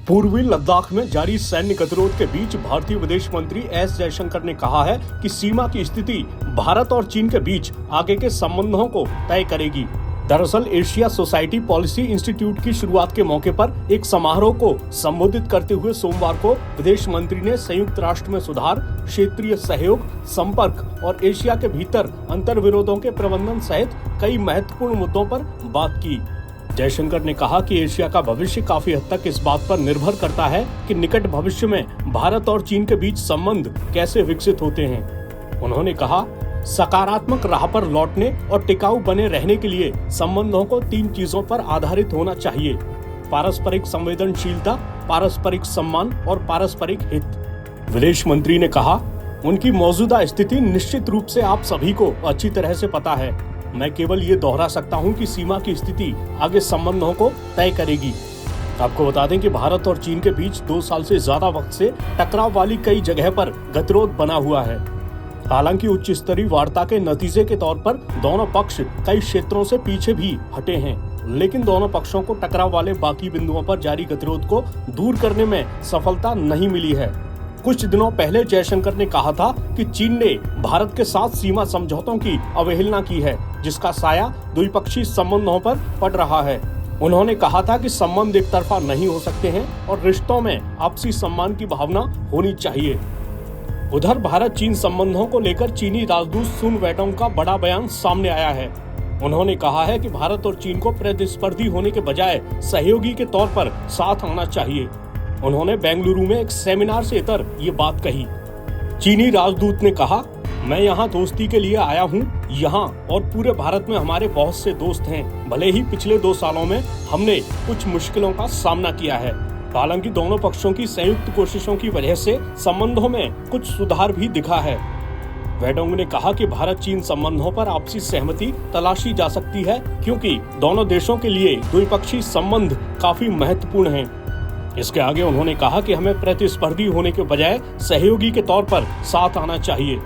पूर्वी लद्दाख में जारी सैन्य गतिरोध के बीच भारतीय विदेश मंत्री एस जयशंकर ने कहा है कि सीमा की स्थिति भारत और चीन के बीच आगे के संबंधों को तय करेगी। दरअसल एशिया सोसाइटी पॉलिसी इंस्टीट्यूट की शुरुआत के मौके पर एक समारोह को संबोधित करते हुए सोमवार को विदेश मंत्री ने संयुक्त राष्ट्र में सुधार, क्षेत्रीय सहयोग, संपर्क और एशिया के भीतर अंतर्विरोधों के प्रबंधन सहित कई महत्वपूर्ण मुद्दों पर बात की। जयशंकर ने कहा कि एशिया का भविष्य काफी हद तक इस बात पर निर्भर करता है कि निकट भविष्य में भारत और चीन के बीच संबंध कैसे विकसित होते हैं। उन्होंने कहा, सकारात्मक राह पर लौटने और टिकाऊ बने रहने के लिए संबंधों को 3 चीजों पर आधारित होना चाहिए: पारस्परिक संवेदनशीलता, पारस्परिक सम्मान और पारस्परिक हित। विदेश मंत्री ने कहा, उनकी मौजूदा स्थिति निश्चित रूप से आप सभी को अच्छी तरह से पता है। मैं केवल ये दोहरा सकता हूँ कि सीमा की स्थिति आगे संबंधों को तय करेगी। आपको बता दें कि भारत और चीन के बीच 2 साल से ज्यादा वक्त से टकराव वाली कई जगह पर गतिरोध बना हुआ है। हालांकि उच्च स्तरीय वार्ता के नतीजे के तौर पर दोनों पक्ष कई क्षेत्रों से पीछे भी हटे हैं, लेकिन दोनों पक्षों को टकराव वाले बाकी बिंदुओं पर जारी गतिरोध को दूर करने में सफलता नहीं मिली है। कुछ दिनों पहले जयशंकर ने कहा था कि चीन ने भारत के साथ सीमा समझौतों की अवहेलना की है, जिसका साया द्विपक्षीय संबंधों पर पड़ रहा है। उन्होंने कहा था कि संबंध एक तरफा नहीं हो सकते हैं और रिश्तों में आपसी सम्मान की भावना होनी चाहिए। उधर भारत चीन संबंधों को लेकर चीनी राजदूत सुन वेडोंग का बड़ा बयान सामने आया है। उन्होंने कहा है कि भारत और चीन को प्रतिस्पर्धी होने के बजाय सहयोगी के तौर पर साथ आना चाहिए। उन्होंने बेंगलुरु में एक सेमिनार से इतर ये बात कही। चीनी राजदूत ने कहा, मैं यहाँ दोस्ती के लिए आया हूँ। यहाँ और पूरे भारत में हमारे बहुत से दोस्त हैं। भले ही पिछले 2 सालों में हमने कुछ मुश्किलों का सामना किया है, हालांकि दोनों पक्षों की संयुक्त कोशिशों की वजह से संबंधों में कुछ सुधार भी दिखा है। वेडोंग ने कहा कि भारत चीन संबंधों पर आपसी सहमति तलाशी जा सकती है, क्योंकि दोनों देशों के लिए द्विपक्षीय संबंध काफी महत्वपूर्ण हैं। इसके आगे उन्होंने कहा कि हमें प्रतिस्पर्धी होने के बजाय सहयोगी के तौर पर साथ आना चाहिए।